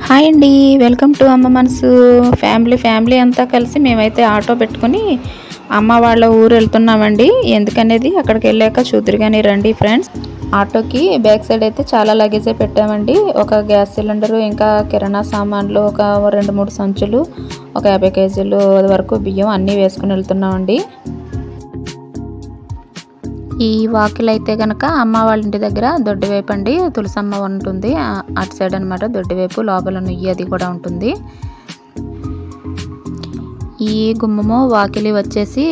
Hi అండి, welcome to అమ్మ మనసు. ఫ్యామిలీ అంతా కలిసి మేమైతే ఆటో పెట్టుకుని అమ్మ వాళ్ళ ఊరు వెళ్తున్నామండి. ఎందుకనేది అక్కడికి వెళ్ళాక చూద్దరు కానీ రండి ఫ్రెండ్స్. ఆటోకి బ్యాక్ సైడ్ అయితే చాలా లగేజే పెట్టామండి. ఒక గ్యాస్ సిలిండరు, ఇంకా కిరాణా సామాన్లు, ఒక 2-3 సంచులు, ఒక 50 కేజీలు వరకు బియ్యం అన్నీ వేసుకుని వెళ్తున్నామండి. ఈ వాకిల్ అయితే కనుక అమ్మ వాళ్ళ ఇంటి దగ్గర దొడ్డివైపు అండి, తులసమ్మ ఉంటుంది అటు సైడ్ అనమాట. దొడ్డివైపు లోపల నుయ్యి అది కూడా ఉంటుంది. ఈ గుమ్మము వాకిలి వచ్చేసి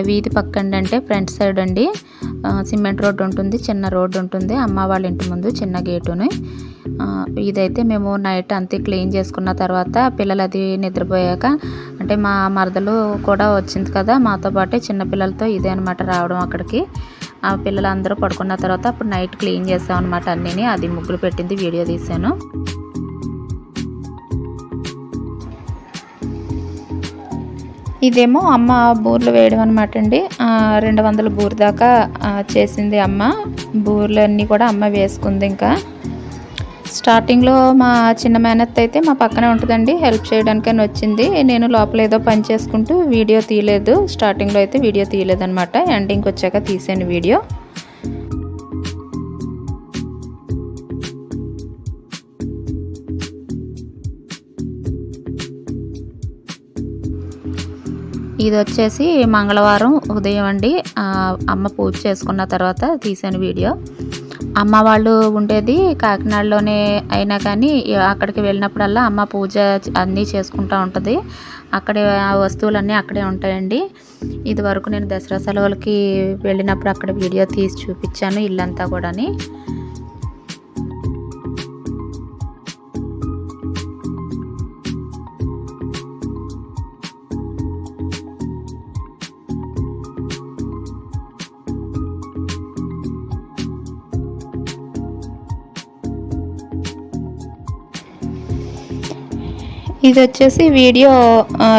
వీధి పక్కండి, అంటే ఫ్రంట్ సైడ్ అండి. సిమెంట్ రోడ్డు ఉంటుంది, చిన్న రోడ్డు ఉంటుంది అమ్మ వాళ్ళ ఇంటి ముందు, చిన్న గేటుని. ఇదైతే మేము నైట్ అంతా క్లీన్ చేసుకున్న తర్వాత పిల్లలు అది నిద్రపోయాక, అంటే మా మరదలు కూడా వచ్చింది కదా మాతో పాటే, చిన్నపిల్లలతో ఇదే అనమాట రావడం అక్కడికి. ఆ పిల్లలందరూ పడుకున్న తర్వాత అప్పుడు నైట్ క్లీన్ చేసాం అనమాట అన్నీని. అది ముగ్గులు పెట్టింది వీడియో తీసాను. ఇదేమో అమ్మ బూర్లు వేయడం అనమాట అండి. 200 బూర్ దాకా చేసింది అమ్మ. బూర్లన్నీ కూడా అమ్మ వేసుకుంది. ఇంకా స్టార్టింగ్లో మా చిన్న మేనత్త అయితే మా పక్కనే ఉంటుందండి, హెల్ప్ చేయడానికని వచ్చింది. నేను లోపల ఏదో పని చేసుకుంటూ వీడియో తీయలేదు. స్టార్టింగ్లో అయితే వీడియో తీయలేదు అనమాట, ఎండింగ్కి వచ్చాక తీసాను వీడియో. ఇది వచ్చేసి మంగళవారం ఉదయం అండి. అమ్మ పూజ చేసుకున్న తర్వాత తీసాను వీడియో. అమ్మ వాళ్ళు ఉండేది కాకినాడలోనే అయినా కానీ అక్కడికి వెళ్ళినప్పుడల్లా అమ్మ పూజ అన్నీ చేసుకుంటూ ఉంటుంది. అక్కడే ఆ వస్తువులన్నీ అక్కడే ఉంటాయండి. ఇది వరకు నేను దసరా సెలవులకి వెళ్ళినప్పుడు అక్కడ వీడియో తీసి చూపించాను ఇల్లంతా కూడాని. ఇది వచ్చేసి వీడియో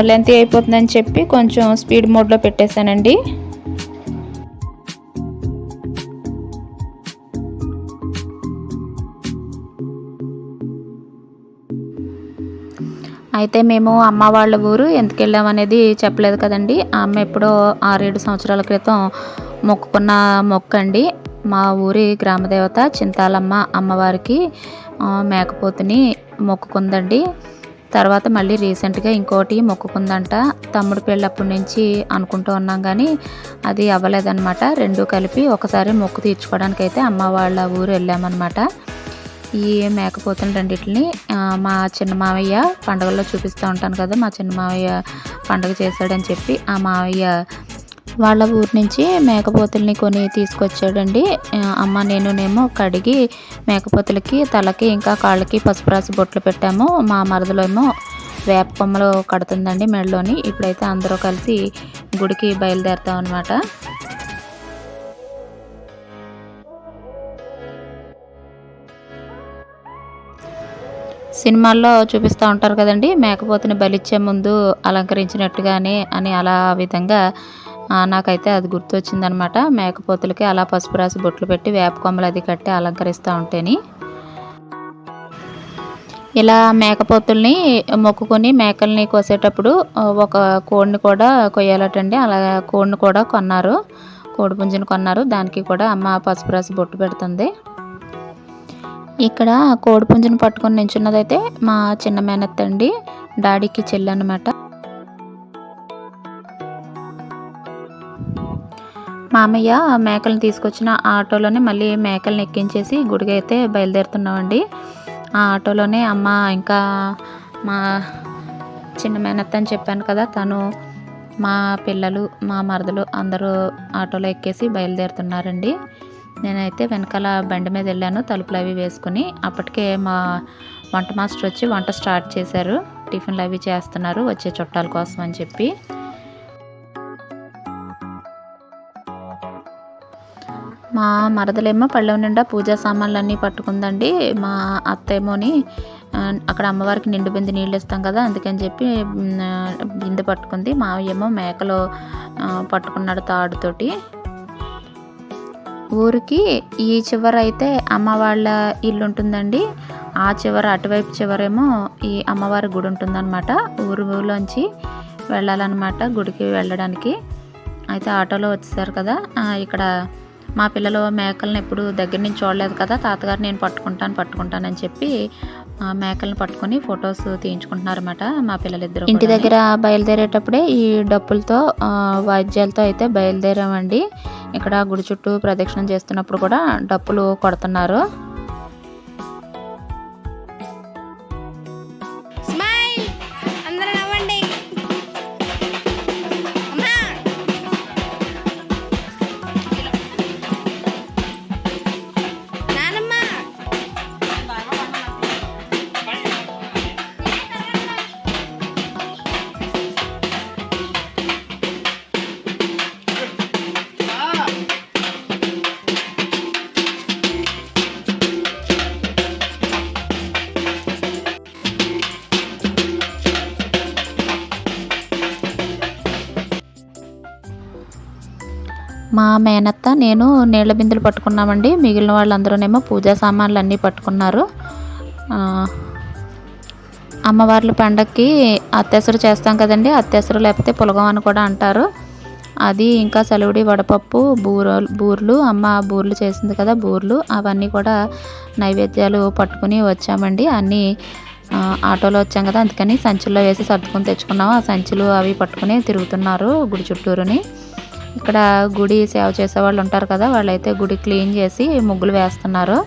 లెంత్ అయిపోతుందని చెప్పి కొంచెం స్పీడ్ మోడ్లో పెట్టేశానండి. అయితే మేము అమ్మ వాళ్ళ ఊరు ఎందుకు వెళ్ళామనేది చెప్పలేదు కదండి. అమ్మ ఎప్పుడో 6-7 సంవత్సరాల క్రితం మొక్కుకున్న మొక్కు అండి. మా ఊరి గ్రామదేవత చింతాలమ్మ అమ్మవారికి మేకపోతుని మొక్కుకుందండి. తర్వాత మళ్ళీ రీసెంట్గా ఇంకోటి మొక్కుకుందంట. తమ్ముడు పెళ్ళప్పటి నుంచి అనుకుంటూ ఉన్నాం కానీ అది అవ్వలేదన్నమాట. రెండు కలిపి ఒకసారి మొక్కు తీర్చుకోవడానికి అయితే అమ్మ వాళ్ళ ఊరు వెళ్ళామన్నమాట. ఈ మేకపోతులు రెండింటిని మా చిన్న మావయ్య పండుగల్లో చూపిస్తూ ఉంటాను కదా, మా చిన్న మావయ్య పండుగ చేశాడని చెప్పి ఆ మావయ్య వాళ్ళ ఊరి నుంచి మేకపోతుల్ని కొని తీసుకొచ్చాడండి. అమ్మ నేనేమో కడిగి మేకపోతులకి తలకి ఇంకా కాళ్ళకి పసుపు రాసి బొట్లు పెట్టాము. మా మరదలేమో వేప కొమ్మలు కడుతుందండి మెడలోని. ఇప్పుడైతే అందరూ కలిసి గుడికి బయలుదేరుతాం అనమాట. సినిమాల్లో చూపిస్తూ ఉంటారు కదండి, మేకపోతుని బలిచ్చే ముందు అలంకరించినట్టుగానే అని, అలా విధంగా నాకైతే అది గుర్తొచ్చిందనమాట. మేకపోతులకి అలా పసుపు రాసి బొట్లు పెట్టి వేప కొమ్మలు అది కట్టి అలంకరిస్తూ ఉంటేని. ఇలా మేకపోతుల్ని మొక్కుకొని మేకల్ని కోసేటప్పుడు ఒక కోడిని కూడా కొయ్యాలటండి. అలా కోడిని కూడా కొన్నారు, కోడి పుంజుని కొన్నారు. దానికి కూడా అమ్మ పసుపు రాసి బొట్టు పెడుతుంది. ఇక్కడ కోడి పుంజుని పట్టుకొని నించున్నదైతే మా చిన్న మేనత్త అండి, డాడీకి చెల్లి అన్నమాట. మామయ్య మేకలను తీసుకొచ్చిన ఆటోలోనే మళ్ళీ మేకలను ఎక్కించేసి గుడికి అయితే బయలుదేరుతున్నామండి. ఆ ఆటోలోనే అమ్మ ఇంకా మా చిన్న మేనత్త అని చెప్పాను కదా, తను మా పిల్లలు మా మరదలు అందరూ ఆటోలో ఎక్కేసి బయలుదేరుతున్నారండి. నేనైతే వెనకాల బండి మీద వెళ్ళాను తలుపులు అవి వేసుకుని. అప్పటికే మా వంట మాస్టర్ వచ్చి వంట స్టార్ట్ చేశారు, టిఫిన్లు అవి చేస్తున్నారు వచ్చే చుట్టాల కోసం అని చెప్పి. మా మరదలేమో పళ్ళెం నిండా పూజా సామాన్లు అన్నీ పట్టుకుందండి. మా అత్తేమోని అక్కడ అమ్మవారికి నిండు బిందె నీళ్ళు ఇస్తాం కదా, అందుకని చెప్పి బిందె పట్టుకుంది. మావయ్యేమో మేకలో పట్టుకున్నాడు తాడుతోటి. ఊరికి ఈ చివర అయితే అమ్మ వాళ్ళ ఇల్లు ఉంటుందండి. ఆ చివర అటువైపు చివరేమో ఈ అమ్మవారి గుడి ఉంటుందన్నమాట. ఊరిలోంచి వెళ్ళాలన్నమాట గుడికి వెళ్ళడానికి. అయితే ఆటోలో వచ్చేసారు కదా. ఇక్కడ మా పిల్లలు మేకలను ఎప్పుడు దగ్గర నుంచి చూడలేదు కదా, తాతగారు నేను పట్టుకుంటానని చెప్పి మేకలను పట్టుకొని ఫొటోస్ తీయించుకుంటున్నారన్నమాట మా పిల్లలిద్దరు. ఇంటి దగ్గర బయలుదేరేటప్పుడే ఈ డప్పులతో వాయిద్యాలతో అయితే బయలుదేరామండి. ఇక్కడ గుడి చుట్టూ ప్రదక్షిణం చేస్తున్నప్పుడు కూడా డప్పులు కొడుతున్నారు. మా మేనత్త నేను నీళ్ళ బిందెలు పట్టుకున్నామండి. మిగిలిన వాళ్ళందరూనేమో పూజా సామాన్లు అన్నీ పట్టుకున్నారు. అమ్మవార్ల పండగకి అత్తెసరు చేస్తాం కదండి, అత్తెసరు లేకపోతే పులగం అని కూడా అంటారు. అది ఇంకా సెలవుడి వడపప్పు, బూర్లు అమ్మ బూర్లు చేసింది కదా, బూర్లు అవన్నీ కూడా నైవేద్యాలు పట్టుకుని వచ్చామండి. అన్నీ ఆటోలో వచ్చాం కదా, అందుకని సంచుల్లో వేసి సర్దుకొని తెచ్చుకున్నాము. ఆ సంచులు అవి పట్టుకుని తిరుగుతున్నారు గుడి చుట్టూరుని. ఇక్కడ గుడి సేవ చేసే వాళ్ళు ఉంటారు కదా, వాళ్ళైతే గుడి క్లీన్ చేసి ముగ్గులు వేస్తున్నారు.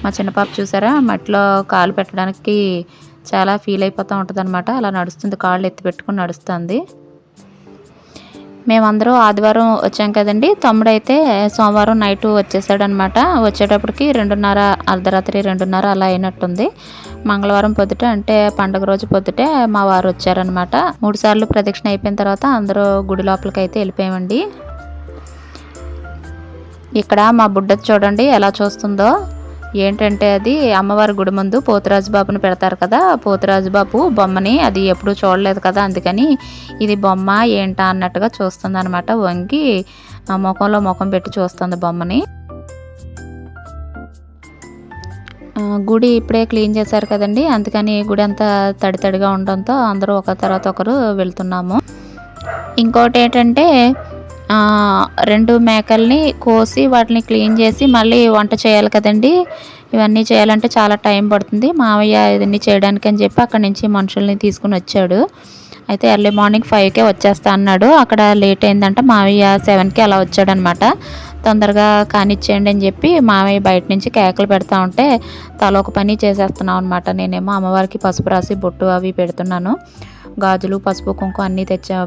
మా చిన్నపాప చూసారా, మట్టిలో కాలు పెట్టడానికి చాలా ఫీల్ అయిపోతూ ఉంటుంది అనమాట. అలా నడుస్తుంది, కాళ్ళు ఎత్తి పెట్టుకుని నడుస్తుంది. మేమందరూ ఆదివారం వచ్చాం కదండి. తమ్ముడైతే సోమవారం నైట్ వచ్చేసాడనమాట. వచ్చేటప్పటికి 2:30 అర్ధరాత్రి 2:30 అలా అయినట్టుంది. మంగళవారం పొద్దుట అంటే పండుగ రోజు పొద్దుటే మా వారు వచ్చారనమాట. 3 సార్లు ప్రదక్షిణ అయిపోయిన తర్వాత అందరూ గుడి లోపలికి అయితే వెళ్ళిపోయామండి. ఇక్కడ మా బుడ్డది చూడండి ఎలా చూస్తుందో. ఏంటంటే అది అమ్మవారి గుడి ముందు పోతురాజు బాబుని పెడతారు కదా, పోతురాజు బాబు బొమ్మని అది ఎప్పుడూ చూడలేదు కదా, అందుకని ఇది బొమ్మ ఏంటా అన్నట్టుగా చూస్తుంది అనమాట. వంగి ముఖంలో ముఖం పెట్టి చూస్తుంది బొమ్మని. గుడి ఇప్పుడే క్లీన్ చేశారు కదండి, అందుకని గుడి అంతా తడితడిగా ఉండడంతో అందరూ ఒక తర్వాత ఒకరు వెళ్తున్నాము. ఇంకోటి ఏంటంటే 2 మేకల్ని కోసి వాటిని క్లీన్ చేసి మళ్ళీ వంట చేయాలి కదండి. ఇవన్నీ చేయాలంటే చాలా టైం పడుతుంది. మావయ్య ఇవన్నీ చేయడానికి అని చెప్పి అక్కడి నుంచి మనుషుల్ని తీసుకుని వచ్చాడు. అయితే ఎర్లీ మార్నింగ్ 5కే వచ్చేస్తా అన్నాడు. అక్కడ లేట్ అయిందంట, మావయ్య 7కి అలా వచ్చాడనమాట. తొందరగా కానిచ్చేయండి అని చెప్పి మావయ్య బయట నుంచి కేకలు పెడతా ఉంటే తల ఒక పని చేసేస్తున్నాం అనమాట. నేనేమో అమ్మవారికి పసుపు రాసి బొట్టు అవి పెడుతున్నాను. గాజులు, పసుపు, కుంకుమ అన్నీ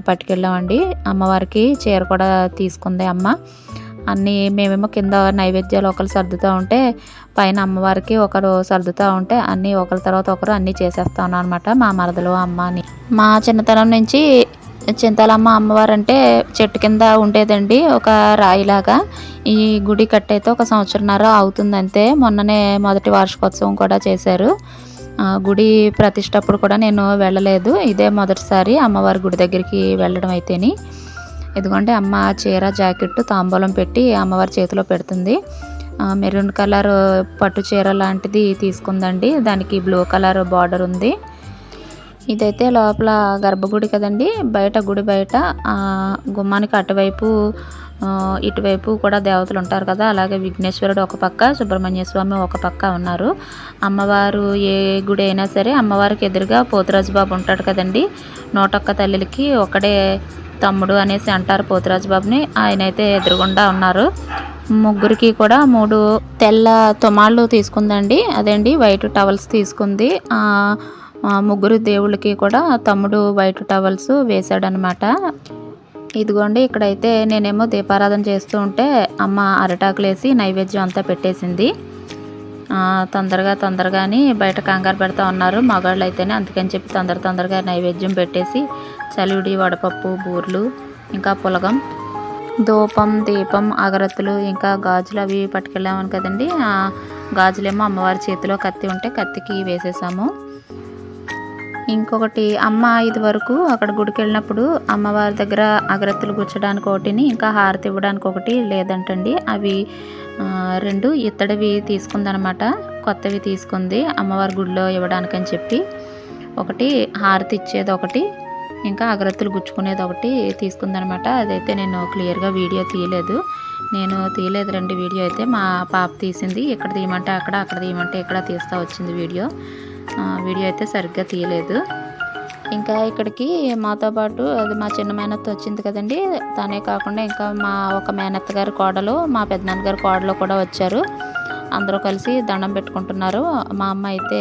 పట్టుకెళ్ళామండి. అమ్మవారికి చీర కూడా తీసుకుంది అమ్మ. అన్నీ మేమేమో కింద నైవేద్యాలు ఒకరు సర్దుతూ ఉంటే పైన అమ్మవారికి ఒకరు సర్దుతూ ఉంటే అన్నీ ఒకరి తర్వాత ఒకరు అన్నీ చేసేస్తా ఉన్నాం అనమాట, మా మరదలు అమ్మ అని. మా చిన్నతనం నుంచి చింతాలమ్మ అమ్మవారు అంటే చెట్టు కింద ఉండేదండి, ఒక రాయిలాగా. ఈ గుడి కట్టయితే 1 సంవత్సరంన్నర అవుతుందంతే. మొన్ననే మొదటి వార్షికోత్సవం కూడా చేశారు. గుడి ప్రతిష్టప్పుడు కూడా నేను వెళ్ళలేదు, ఇదే మొదటిసారి అమ్మవారి గుడి దగ్గరికి వెళ్ళడం అయితేని. ఎందుకంటే అమ్మ చీర, జాకెట్, తాంబూలం పెట్టి అమ్మవారి చేతిలో పెడుతుంది. మెరూన్ కలర్ పట్టు చీర లాంటిది తీసుకుందండి, దానికి బ్లూ కలర్ బార్డర్ ఉంది. ఇదైతే లోపల గర్భగుడి కదండి. బయట గుడి బయట గుమ్మానికి అటువైపు ఇటువైపు కూడా దేవతలు ఉంటారు కదా, అలాగే విఘ్నేశ్వరుడు ఒక పక్క, సుబ్రహ్మణ్య స్వామి ఒక పక్క ఉన్నారు. అమ్మవారు ఏ గుడి అయినా సరే అమ్మవారికి ఎదురుగా పోతురాజు బాబు ఉంటాడు కదండి. 101 తల్లికి ఒకడే తమ్ముడు అనేసి అంటారు పోతురాజు బాబుని. ఆయన అయితే ఎదురుగుండా ఉన్నారు. ముగ్గురికి కూడా 3 తెల్ల తుమాళ్ళు తీసుకుందండి, అదేండి వైట్ టవల్స్ తీసుకుంది. ముగ్గురు దేవుళ్ళకి కూడా తమ్ముడు వైట్ టవల్స్ వేశాడనమాట. ఇదిగోండి ఇక్కడైతే నేనేమో దీపారాధన చేస్తూ ఉంటే అమ్మ అరిటాకులు వేసి నైవేద్యం అంతా పెట్టేసింది. తొందరగాని బయట కంగారు పెడతా ఉన్నారు మగాళ్ళు అయితేనే, అందుకని చెప్పి తొందరగా నైవేద్యం పెట్టేసి చలివిడి, వడపప్పు, బూర్లు, ఇంకా పులగం, ధూపం, దీపం, అగరత్తులు, ఇంకా గాజులు అవి పట్టుకెళ్ళామని కదండి. గాజులేమో అమ్మవారి చేతిలో కత్తి ఉంటే కత్తికి వేసేసాము. ఇంకొకటి అమ్మ ఇది వరకు అక్కడ గుడికి వెళ్ళినప్పుడు అమ్మవారి దగ్గర అగరత్తులు గుచ్చడానికి ఒకటిని, ఇంకా హారతి ఇవ్వడానికి ఒకటి లేదంటండి. అవి 2 ఇత్తడివి తీసుకుందనమాట. కొత్తవి తీసుకుంది అమ్మవారి గుడిలో ఇవ్వడానికని చెప్పి. ఒకటి హారతి ఇచ్చేది, ఒకటి ఇంకా అగరత్తులు గుచ్చుకునేది ఒకటి తీసుకుందనమాట. అదైతే నేను క్లియర్గా వీడియో తీయలేదు, రండి వీడియో అయితే మా పాప తీసింది. ఇక్కడ తీయమంటే అక్కడ, అక్కడ తీయమంటే ఇక్కడ తీస్తూ వచ్చింది వీడియో అయితే సరిగ్గా తీయలేదు. ఇంకా ఇక్కడికి మాతో పాటు అది మా చిన్న మేనత్త వచ్చింది కదండి, తనే కాకుండా ఇంకా మా ఒక మేనత్త గారి కోడలు, మా పెద్దనాన్నగారి కోడలు కూడా వచ్చారు. అందరూ కలిసి దండం పెట్టుకుంటున్నారు. మా అమ్మ అయితే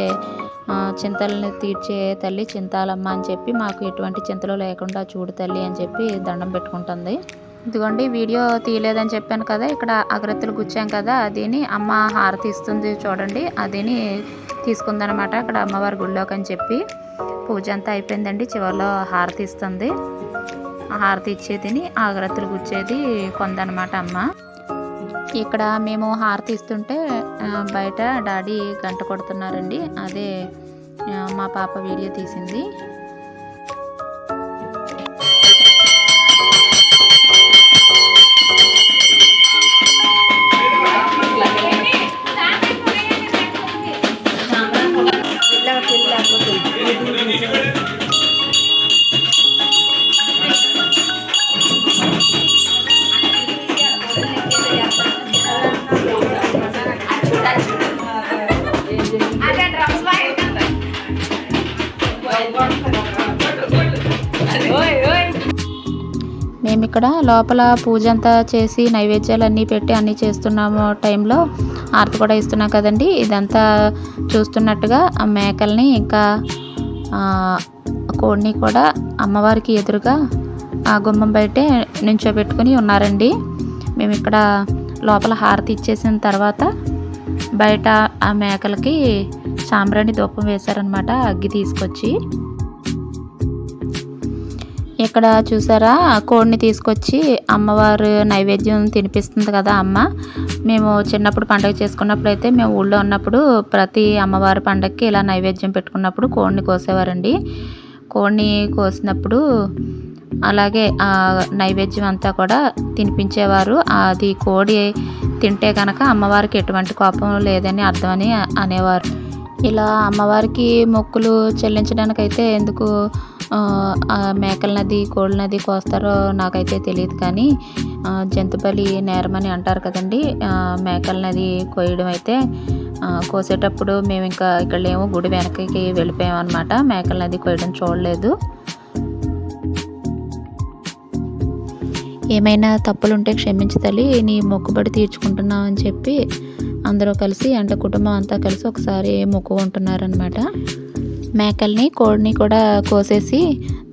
చింతల్ని తీర్చే తల్లి చింతాలమ్మ అని చెప్పి, మాకు ఎటువంటి చింతలు లేకుండా చూడు తల్లి అని చెప్పి దండం పెట్టుకుంటుంది. ఇదిగోండి వీడియో తీయలేదని చెప్పాను కదా, ఇక్కడ అగరత్తులు గుచ్చాం కదా, అదిని అమ్మ హారతి ఇస్తుంది చూడండి, అదిని తీసుకుందనమాట అక్కడ అమ్మవారి గుడిలోకి అని చెప్పి. పూజ అంతా అయిపోయిందండి, చివరిలో హారతి ఇస్తుంది. హారతి ఇచ్చేదిని అగరత్తులు గుచ్చేది కొందనమాట అమ్మ. ఇక్కడ మేము హారతి ఇస్తుంటే బయట డాడీ గంట కొడుతున్నారండి, అదే మా పాప వీడియో తీసింది. మేము ఇక్కడ లోపల పూజ అంతా చేసి నైవేద్యాలు పెట్టి అన్నీ చేస్తున్నాము టైంలో ఆరతి కూడా ఇస్తున్నాం కదండి. ఇదంతా చూస్తున్నట్టుగా ఆ మేకల్ని ఇంకా కోడిని కూడా అమ్మవారికి ఎదురుగా ఆ గుమ్మం బయటే నించోబెట్టుకుని ఉన్నారండి. మేము ఇక్కడ లోపల హారతి ఇచ్చేసిన తర్వాత బయట ఆ మేకలకి సాంబ్రాణి ధూపం వేశారనమాట, అగ్గి తీసుకొచ్చి. ఇక్కడ చూసారా కోడిని తీసుకొచ్చి అమ్మవారు నైవేద్యం తినిపిస్తుంది కదా అమ్మ. మేము చిన్నప్పుడు పండుగ చేసుకున్నప్పుడు అయితే మేము ఊళ్ళో ఉన్నప్పుడు ప్రతి అమ్మవారి పండగకి ఇలా నైవేద్యం పెట్టుకున్నప్పుడు కోడిని కోసేవారండి. కోడిని కోసినప్పుడు అలాగే ఆ నైవేద్యం అంతా కూడా తినిపించేవారు. అది కోడి తింటే కనుక అమ్మవారికి ఎటువంటి కోపం లేదని అర్థమని అనేవారు. ఇలా అమ్మవారికి మొక్కులు చెల్లించడానికైతే ఎందుకు మేకలనది కోళ్ళనది కోస్తారో నాకైతే తెలియదు, కానీ జంతుబలి నేరమని అంటారు కదండి. మేకలనది కోయడం అయితే కోసేటప్పుడు మేము ఇంకా ఇక్కడ ఏమో గుడి వెనకకి వెళ్ళిపోయాం అనమాట, మేకలనది కోయడం చూడలేదు. ఏమైనా తప్పులుంటే క్షమించి తల్లి, నీ మొక్కుబడి తీర్చుకుంటున్నావు అని చెప్పి అందరూ కలిసి అంటే కుటుంబం అంతా కలిసి ఒకసారి మొక్కుకుంటున్నారనమాట. మేకల్ని కోడిని కూడా కోసేసి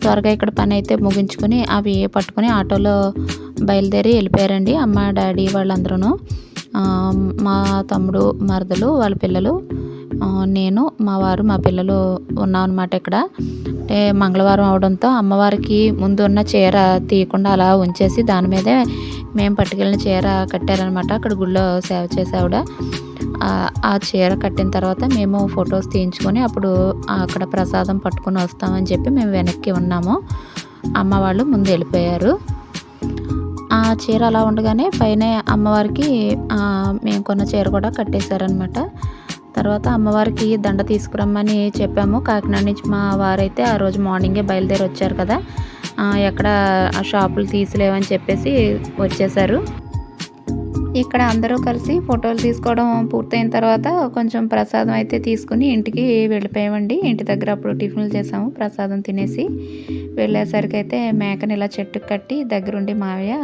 త్వరగా ఇక్కడ పని అయితే ముగించుకొని అవి పట్టుకొని ఆటోలో బయలుదేరి వెళ్ళిపోయారండి అమ్మ డాడీ వాళ్ళందరూ. మా తమ్ముడు మరదలు వాళ్ళ పిల్లలు, నేను మా వారు మా పిల్లలు ఉన్నాం అనమాట. ఇక్కడ అంటే మంగళవారం అవడంతో అమ్మవారికి ముందు ఉన్న చీర తీయకుండా అలా ఉంచేసి దాని మీదే మేము పట్టుకెళ్ళిన చీర కట్టారనమాట. అక్కడ గుళ్ళో సేవ చేసేవాడ ఆ చీర కట్టిన తర్వాత మేము ఫొటోస్ తీయించుకొని అప్పుడు అక్కడ ప్రసాదం పట్టుకొని వస్తామని చెప్పి మేము వెనక్కి ఉన్నాము. అమ్మ వాళ్ళు ముందు వెళ్ళిపోయారు. ఆ చీర అలా ఉండగానే పైన అమ్మవారికి మేము కొన్న చీర కూడా కట్టేశారనమాట. తర్వాత అమ్మవారికి దండ తీసుకురమ్మని చెప్పాము. కాకినాడ నుంచి మా వారైతే ఆ రోజు మార్నింగే బయలుదేరి వచ్చారు కదా, ఎక్కడ ఆ షాపులు తీసిలేవని చెప్పేసి వచ్చేసారు. ఇక్కడ అందరూ కలిసి ఫోటోలు తీసుకోవడం పూర్తయిన తర్వాత కొంచెం ప్రసాదం అయితే తీసుకుని ఇంటికి వెళ్ళిపోయామండి. ఇంటి దగ్గర అప్పుడు టిఫిన్లు చేసాము, ప్రసాదం తినేసి వెళ్ళేసరికి అయితే మేకని ఇలా చెట్టుకు కట్టి దగ్గరుండి మావయ్య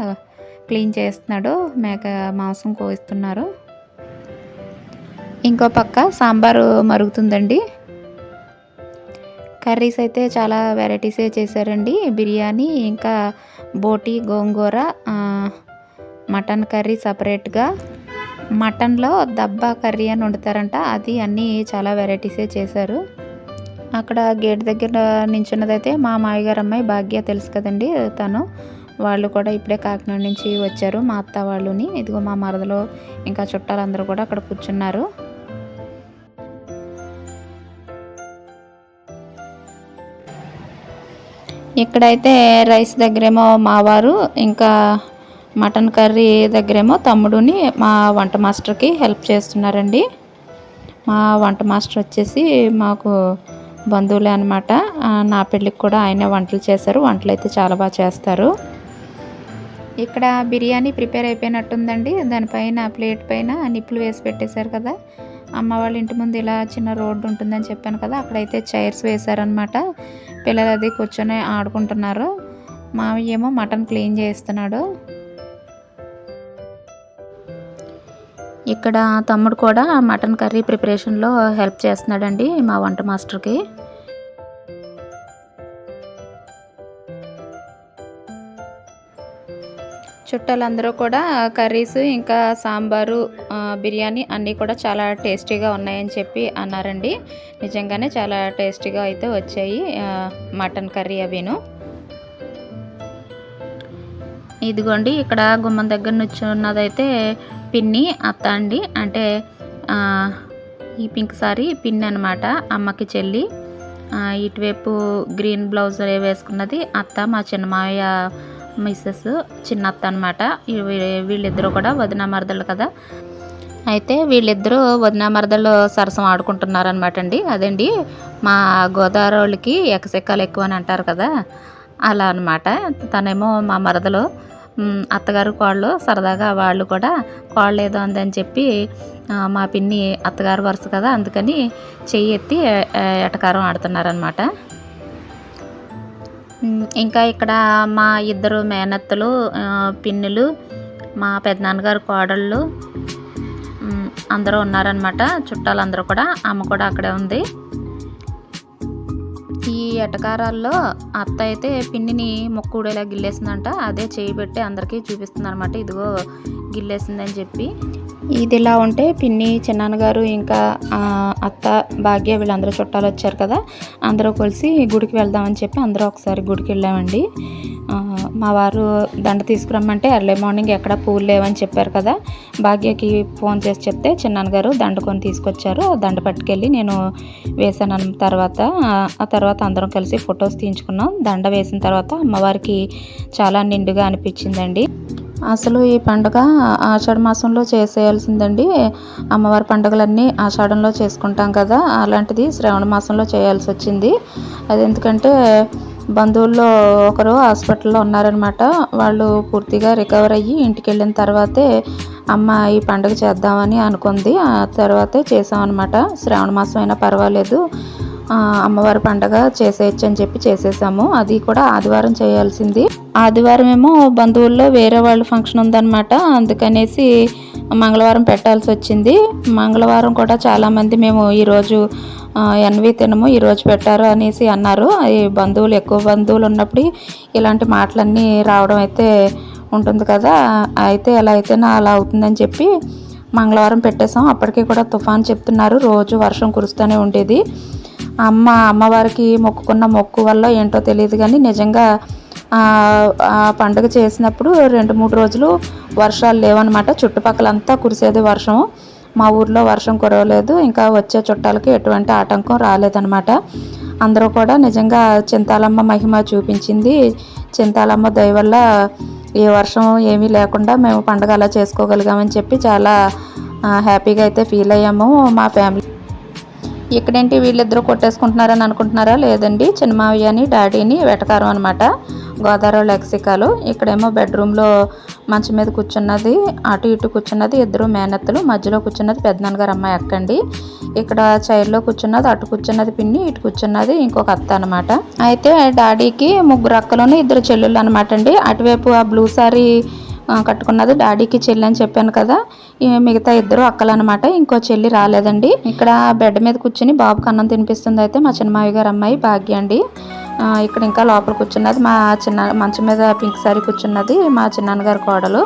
క్లీన్ చేస్తున్నాడు, మేక మాంసం కోయిస్తున్నారు. ఇంకో పక్క సాంబారు మరుగుతుందండి. కర్రీస్ అయితే చాలా వెరైటీసే చేశారండి. బిర్యానీ, ఇంకా బోటి, గోంగూర, మటన్ కర్రీ సపరేట్గా, మటన్లో దబ్బా కర్రీ అని వండుతారంట, అది అన్నీ చాలా వెరైటీసే చేశారు. అక్కడ గేట్ దగ్గర నించున్నదైతే మా మామయ్యగారు అమ్మాయి భాగ్య, తెలుసు కదండి తను. వాళ్ళు కూడా ఇప్పుడే కాకినాడ నుంచి వచ్చారు, మా అత్త వాళ్ళుని. ఇదిగో మా మరదలో ఇంకా చుట్టాలందరూ కూడా అక్కడ కూర్చున్నారు. ఇక్కడైతే రైస్ దగ్గరేమో మావారు, ఇంకా మటన్ కర్రీ దగ్గరేమో తమ్ముడుని మా వంట మాస్టర్కి హెల్ప్ చేస్తున్నారండి. మా వంట మాస్టర్ వచ్చేసి మాకు బంధువులే అనమాట. నా పెళ్ళికి కూడా ఆయనే వంటలు చేశారు. వంటలు అయితే చాలా బాగా చేస్తారు. ఇక్కడ బిర్యానీ ప్రిపేర్ అయిపోయినట్టుందండి. దానిపైన ప్లేట్ పైన నిప్పులు వేసి పెట్టేశారు కదా. అమ్మ వాళ్ళ ఇంటి ముందు ఇలా చిన్న రోడ్డు ఉంటుందని చెప్పాను కదా, అక్కడైతే చైర్స్ వేశారనమాట. పిల్లలు అది కూర్చొని ఆడుకుంటున్నారు. మావయ్య ఏమో మటన్ క్లీన్ చేస్తున్నాడు. ఇక్కడ తమ్ముడు కూడా మటన్ కర్రీ ప్రిపరేషన్లో హెల్ప్ చేస్తున్నాడండి మా వంట మాస్టర్కి. చుట్టాలందరూ కూడా కర్రీస్ ఇంకా సాంబారు బిర్యానీ అన్నీ కూడా చాలా టేస్టీగా ఉన్నాయని చెప్పి అన్నారండి. నిజంగానే చాలా టేస్టీగా అయితే వచ్చాయి మటన్ కర్రీ అవిను. ఇదిగోండి ఇక్కడ గుమ్మం దగ్గర నుంచి ఉన్నదైతే పిన్ని అత్త అండి. అంటే ఈ పింక్ సారీ పిన్ని అనమాట, అమ్మకి చెల్లి. ఇటువైపు గ్రీన్ బ్లౌజ్ వేసుకున్నది అత్త, మా చిన్న మావయ్య మిస్సెస్ చిన్నత్త అనమాట. వీళ్ళిద్దరూ కూడా వదిన మరదలు కదా. అయితే వీళ్ళిద్దరూ వదిన మరదలు సరసం ఆడుకుంటున్నారనమాట అండి. అదండి మా గోదావరి వాళ్ళకి ఎకసెక్కాలు ఎక్కువ అని అంటారు కదా, అలా అనమాట. తనేమో మా మరదలు, అత్తగారు కోళ్ళు సరదాగా వాళ్ళు కూడా కోళ్ళు ఏదో అందని చెప్పి మా పిన్ని అత్తగారు వరుస కదా, అందుకని చెయ్యి ఎత్తి ఎటకారం ఆడుతున్నారనమాట. ఇంకా ఇక్కడ మా ఇద్దరు మేనత్తలు, పిన్నులు, మా పెద్దనాన్నగారు కోడళ్ళు అందరూ ఉన్నారనమాట. చుట్టాలందరూ కూడా. అమ్మ కూడా అక్కడే ఉంది. ఈ ఎటకారాల్లో అత్త అయితే పిన్నిని ముక్కుడేలా గిల్లేసిందంట. అదే చేయి పెట్టి అందరికీ చూపిస్తుంది అనమాట, ఇదిగో గిల్లేసిందని చెప్పి. ఇది ఇలా ఉంటే పిన్ని, చిన్నాన్నగారు, ఇంకా అత్త, భాగ్య వీళ్ళందరూ చుట్టాలు వచ్చారు కదా, అందరూ కలిసి గుడికి వెళ్దామని చెప్పి అందరూ ఒకసారి గుడికి వెళ్ళామండి. మా వారు దండ తీసుకురమ్మంటే ఎర్లీ మార్నింగ్ ఎక్కడ పూలు లేవని చెప్పారు కదా, భాగ్యకి ఫోన్ చేసి చెప్తే చిన్నాన్నగారు దండ కొని తీసుకొచ్చారు. ఆ దండ పట్టుకెళ్ళి నేను వేసాను. ఆ తర్వాత అందరం కలిసి ఫొటోస్ తీయించుకున్నాం. దండ వేసిన తర్వాత అమ్మవారికి చాలా నిండుగా అనిపించిందండి. అసలు ఈ పండుగ ఆషాఢ మాసంలో చేసేయాల్సిందండి. అమ్మవారి పండుగలన్నీ ఆషాఢంలో చేసుకుంటాం కదా, అలాంటిది శ్రావణ మాసంలో చేయాల్సి వచ్చింది. అది ఎందుకంటే బంధువుల్లో ఒకరు హాస్పిటల్లో ఉన్నారనమాట. వాళ్ళు పూర్తిగా రికవర్ అయ్యి ఇంటికి వెళ్ళిన తర్వాతే అమ్మ ఈ పండుగ చేద్దామని అనుకుంది. ఆ తర్వాతే చేసామన్నమాట. శ్రావణ మాసం అయినా పర్వాలేదు, అమ్మవారి పండుగ చేసేయచ్చు అని చెప్పి చేసేసాము. అది కూడా ఆదివారం చేయాల్సింది. ఆదివారం ఏమో బంధువుల్లో వేరే వాళ్ళ ఫంక్షన్ ఉందన్నమాట, అందుకనేసి మంగళవారం పెట్టాల్సి వచ్చింది. మంగళవారం కూడా చాలామంది మేము ఈరోజు ఎన్వి తినము, ఈరోజు పెట్టారు అనేసి అన్నారు. ఈ బంధువులు ఎక్కువ బంధువులు ఉన్నప్పుడు ఇలాంటి మాటలన్నీ రావడం అయితే ఉంటుంది కదా. అయితే ఎలా అయితేనా అలా అవుతుందని చెప్పి మంగళవారం పెట్టేసాం. అప్పటికీ కూడా తుఫాన్ చెప్తున్నారు, రోజు వర్షం కురుస్తూనే ఉండేది. అమ్మవారికి మొక్కుకున్న మొక్కు వల్ల ఏంటో తెలియదు కానీ నిజంగా ఆ పండుగ చేసినప్పుడు 2-3 రోజులు వర్షాలు లేవన్నమాట. చుట్టుపక్కలంతా కురిసేది వర్షం. మా ఊర్లో వర్షం కురవలేదు. ఇంకా వచ్చే చుట్టాలకి ఎటువంటి ఆటంకం రాలేదన్నమాట. అందరూ కూడా నిజంగా చింతాలమ్మ మహిమ చూపించింది. చింతాలమ్మ దయ వల్ల ఏ వర్షం ఏమీ లేకుండా మేము పండుగ అలా చేసుకోగలిగామని చెప్పి చాలా హ్యాపీగా అయితే ఫీల్ అయ్యాము మా ఫ్యామిలీ. ఇక్కడేంటి వీళ్ళిద్దరూ కొట్టేసుకుంటున్నారని అనుకుంటున్నారా? లేదండి, చిన్నమావయ్యని డాడీని వెటకారం అనమాట, గోదావరి లెక్సికాలు. ఇక్కడేమో బెడ్రూమ్లో మంచం మీద కూర్చున్నది, అటు ఇటు కూర్చున్నది ఇద్దరు మేనత్తలు, మధ్యలో కూర్చున్నది పెద్దనాన్నగారు అమ్మాయి అక్కండి. ఇక్కడ చైర్లో కూర్చున్నది, అటు కూర్చున్నది పిన్ని, ఇటు కూర్చున్నది ఇంకొక అత్త అనమాట. అయితే డాడీకి 3 అక్కలను 2 చెల్లెళ్ళు అనమాట అండి. అటువైపు ఆ బ్లూ సారీ కట్టుకున్నది డాడీకి చెల్లి అని చెప్పాను కదా, మిగతా 2 అక్కలు అనమాట. ఇంకో చెల్లి రాలేదండి. ఇక్కడ బెడ్ మీద కూర్చుని బాబుకి అన్నం తినిపిస్తుంది అయితే మా చిన్నమావి గారు అమ్మాయి భాగ్య అండి. ఇక్కడ ఇంకా లోపల కూర్చున్నది మా మంచం మీద పింక్ సారీ కూర్చున్నది మా చిన్నాన్నగారు కోడలు.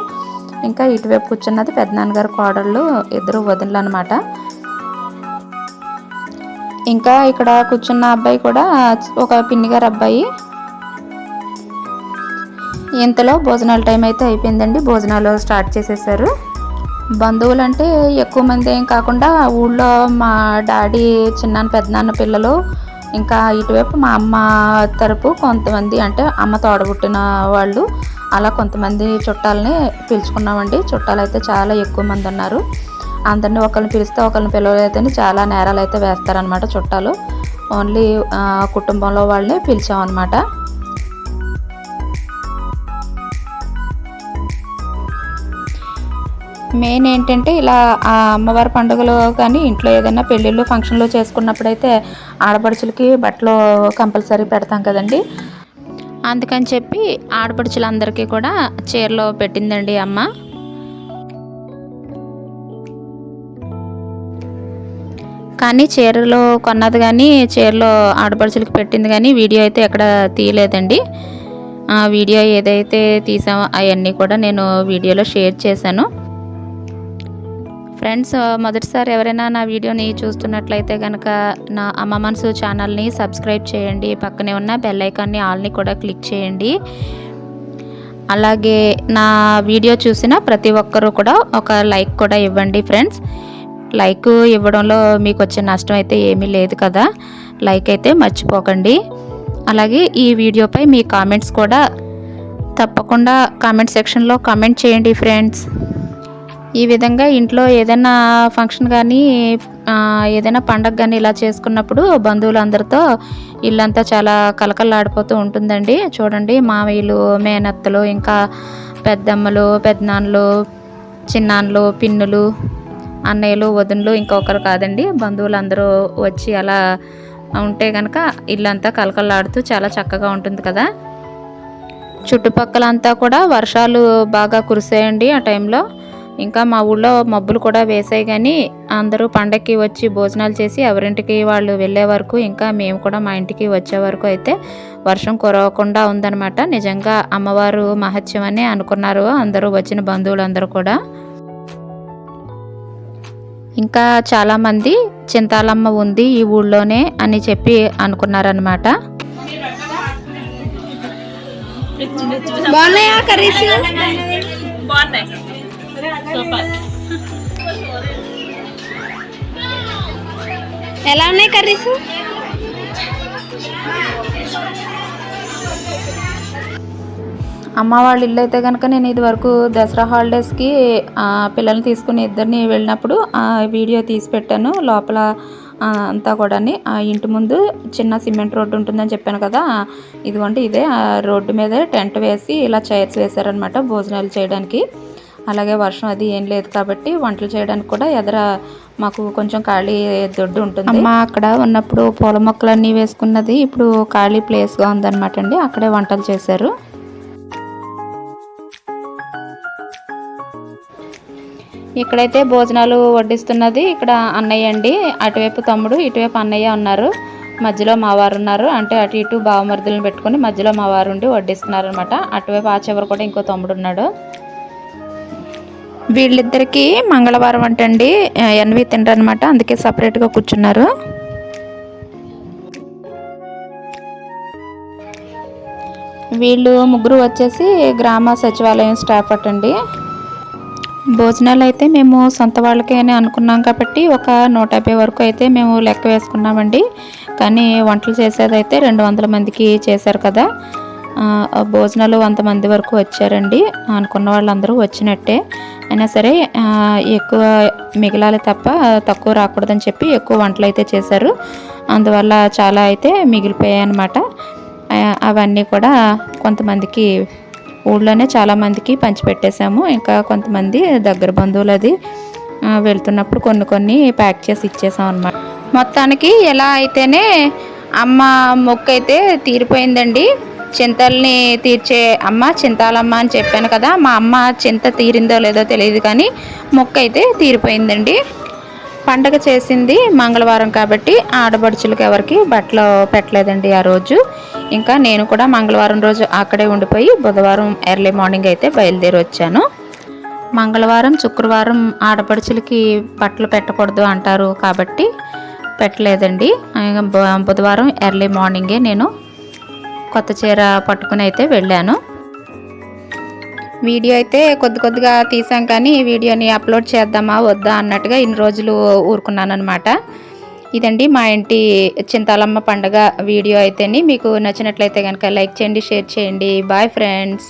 ఇంకా ఇటువైపు కూర్చున్నది పెద్దనాన్నగారు కోడళ్ళు, 2 వదినలు అనమాట. ఇంకా ఇక్కడ కూర్చున్న అబ్బాయి కూడా ఒక పిన్ని గారు అబ్బాయి. ఇంతలో భోజనాల టైం అయితే అయిపోయిందండి. భోజనాలు స్టార్ట్ చేసేసారు. బంధువులు అంటే ఎక్కువ మంది ఏం కాకుండా ఊళ్ళో మా డాడీ చిన్నాన్న పెద్దనాన్న పిల్లలు, ఇంకా ఇటువైపు మా అమ్మ తరపు కొంతమంది, అంటే అమ్మ తోడబుట్టిన వాళ్ళు, అలా కొంతమంది చుట్టాలని పిలుచుకున్నామండి. చుట్టాలు అయితే చాలా ఎక్కువ మంది ఉన్నారు. అందరినీ ఒకరిని పిలిస్తే ఒకరిని పిలవలేదని చాలా నేరాలు అయితే వేస్తారనమాట చుట్టాలు. ఓన్లీ కుటుంబంలో వాళ్ళని పిలిచామన్నమాట. మెయిన్ ఏంటంటే ఇలా ఆ అమ్మవారి పండుగలు కానీ ఇంట్లో ఏదైనా పెళ్ళిళ్ళు ఫంక్షన్లు చేసుకున్నప్పుడైతే ఆడపడుచులకి బట్టలు కంపల్సరీ పెడతాం కదండి. అందుకని చెప్పి ఆడపడుచులందరికీ కూడా చీరలు పెట్టిందండి అమ్మ. కానీ చీరలు కొన్నది కానీ చీరలో ఆడపడుచులకి పెట్టింది కానీ వీడియో అయితే ఎక్కడ తీయలేదండి. వీడియో ఏదైతే తీసామో అవన్నీ కూడా నేను వీడియోలో షేర్ చేశాను. ఫ్రెండ్స్, మొదటిసారి ఎవరైనా నా వీడియోని చూస్తున్నట్లయితే కనుక నా అమ్మ మనసు ఛానల్ని సబ్స్క్రైబ్ చేయండి. పక్కనే ఉన్న బెల్ ఐకాన్ని ఆల్ని కూడా క్లిక్ చేయండి. అలాగే నా వీడియో చూసిన ప్రతి ఒక్కరూ కూడా ఒక లైక్ కూడా ఇవ్వండి ఫ్రెండ్స్. లైక్ ఇవ్వడంలో మీకు వచ్చే నష్టం అయితే ఏమీ లేదు కదా. లైక్ అయితే మర్చిపోకండి. అలాగే ఈ వీడియోపై మీ కామెంట్స్ కూడా తప్పకుండా కామెంట్ సెక్షన్లో కామెంట్ చేయండి ఫ్రెండ్స్. ఈ విధంగా ఇంట్లో ఏదైనా ఫంక్షన్ కానీ ఏదైనా పండగ కానీ ఇలా చేసుకున్నప్పుడు బంధువులందరితో ఇల్లంతా చాలా కలకల్లాడిపోతూ ఉంటుందండి. చూడండి, మామయ్యలు, మేనత్తలు, ఇంకా పెద్దమ్మలు, పెద్దనాన్నలు, చిన్నాన్నలు, పిన్నులు, అన్నయ్యలు, వదినలు, ఇంకొకరు కాదండి, బంధువులందరూ వచ్చి అలా ఉంటే కనుక ఇల్లంతా కలకల్లాడుతూ చాలా చక్కగా ఉంటుంది కదా. చుట్టుపక్కలంతా కూడా వర్షాలు బాగా కురిసాయండి ఆ టైంలో. ఇంకా మా ఊళ్ళో మబ్బులు కూడా వేసాయి కానీ అందరూ పండగకి వచ్చి భోజనాలు చేసి ఎవరింటికి వాళ్ళు వెళ్ళే వరకు, ఇంకా మేము కూడా మా ఇంటికి వచ్చే వరకు అయితే వర్షం కురవకుండా ఉందన్నమాట. నిజంగా అమ్మవారు మహత్యం అని అనుకున్నారు అందరూ వచ్చిన బంధువులందరూ కూడా. ఇంకా చాలామంది చింతాలమ్మ ఉంది ఈ ఊళ్ళోనే అని చెప్పి అనుకున్నారనమాట. ఎలా ఉన్నాయి కర్రీస్? అమ్మ వాళ్ళ ఇల్లు అయితే కనుక నేను ఇది వరకు దసరా హాలిడేస్కి పిల్లల్ని తీసుకుని ఇద్దరిని వెళ్ళినప్పుడు వీడియో తీసి పెట్టాను. లోపల అంతా కూడా ఆ ఇంటి ముందు చిన్న సిమెంట్ రోడ్డు ఉంటుందని చెప్పాను కదా. ఇదిగోండి, ఇదే రోడ్డు మీద టెంట్ వేసి ఇలా చైర్స్ వేశారనమాట భోజనాలు చేయడానికి. అలాగే వర్షం అది ఏం లేదు కాబట్టి వంటలు చేయడానికి కూడా ఎదర మాకు కొంచెం ఖాళీ దొడ్డు ఉంటుంది. అమ్మ అక్కడ ఉన్నప్పుడు పూల మొక్కలన్నీ వేసుకున్నది ఇప్పుడు ఖాళీ ప్లేస్గా ఉందన్నమాట అండి. అక్కడే వంటలు చేశారు. ఇక్కడైతే భోజనాలు వడ్డిస్తున్నది ఇక్కడ అన్నయ్య అండి. అటువైపు తమ్ముడు, ఇటువైపు అన్నయ్య ఉన్నారు. మధ్యలో మా వారు ఉన్నారు. అంటే అటు ఇటు బావమరుదులను పెట్టుకుని మధ్యలో మా వారు ఉండి వడ్డిస్తున్నారు అనమాట. అటువైపు ఆ చివరి కూడా ఇంకో తమ్ముడు ఉన్నాడు. వీళ్ళిద్దరికీ మంగళవారం అంటండి ఎన్వి తినరనమాట, అందుకే సపరేట్గా కూర్చున్నారు. వీళ్ళు ముగ్గురు వచ్చేసి గ్రామ సచివాలయం స్టాఫ్ అటండి. భోజనాలు అయితే మేము సొంత వాళ్ళకే అని అనుకున్నాం కాబట్టి ఒక 150 వరకు అయితే మేము లెక్క వేసుకున్నామండి. కానీ వంటలు చేసేదైతే 200 మందికి చేశారు కదా. భోజనాలు 100 మంది వరకు వచ్చారండి. అనుకున్న వాళ్ళందరూ వచ్చినట్టే. అయినా సరే ఎక్కువ మిగలాలి తప్ప తక్కువ రాకూడదని చెప్పి ఎక్కువ వంటలు అయితే చేశారు. అందువల్ల చాలా అయితే మిగిలిపోయాయి అన్నమాట. అవన్నీ కూడా కొంతమందికి ఊళ్ళోనే చాలామందికి పంచిపెట్టేశాము. ఇంకా కొంతమంది దగ్గర బంధువులు అది వెళ్తున్నప్పుడు కొన్ని ప్యాక్ చేసి ఇచ్చేసాం అన్నమాట. మొత్తానికి ఎలా అయితేనే అమ్మ మొక్కు అయితే తీరిపోయిందండి. చింతల్ని తీర్చే అమ్మ చింతాలమ్మ అని చెప్పాను కదా. మా అమ్మ చింత తీరిందో లేదో తెలియదు కానీ మొక్కు అయితే తీరిపోయిందండి. పండగ చేసింది మంగళవారం కాబట్టి ఆడపడుచులకు ఎవరికి బట్టలు పెట్టలేదండి ఆ రోజు. ఇంకా నేను కూడా మంగళవారం రోజు అక్కడే ఉండిపోయి బుధవారం ఎర్లీ మార్నింగ్ అయితే బయలుదేరి వచ్చాను. మంగళవారం, శుక్రవారం ఆడపడుచులకి బట్టలు పెట్టకూడదు అంటారు కాబట్టి పెట్టలేదండి. బుధవారం ఎర్లీ మార్నింగే నేను కొత్త చీర పట్టుకుని అయితే వెళ్ళాను. వీడియో అయితే కొద్దిగా తీసాం కానీ ఈ వీడియోని అప్లోడ్ చేద్దామా వద్దా అన్నట్టుగా ఇన్ని రోజులు ఊరుకున్నాను అనమాట. ఇదండి మా ఇంటి చింతాలమ్మ పండుగ వీడియో అయితేని. మీకు నచ్చినట్లయితే కనుక లైక్ చేయండి, షేర్ చేయండి. Bye friends.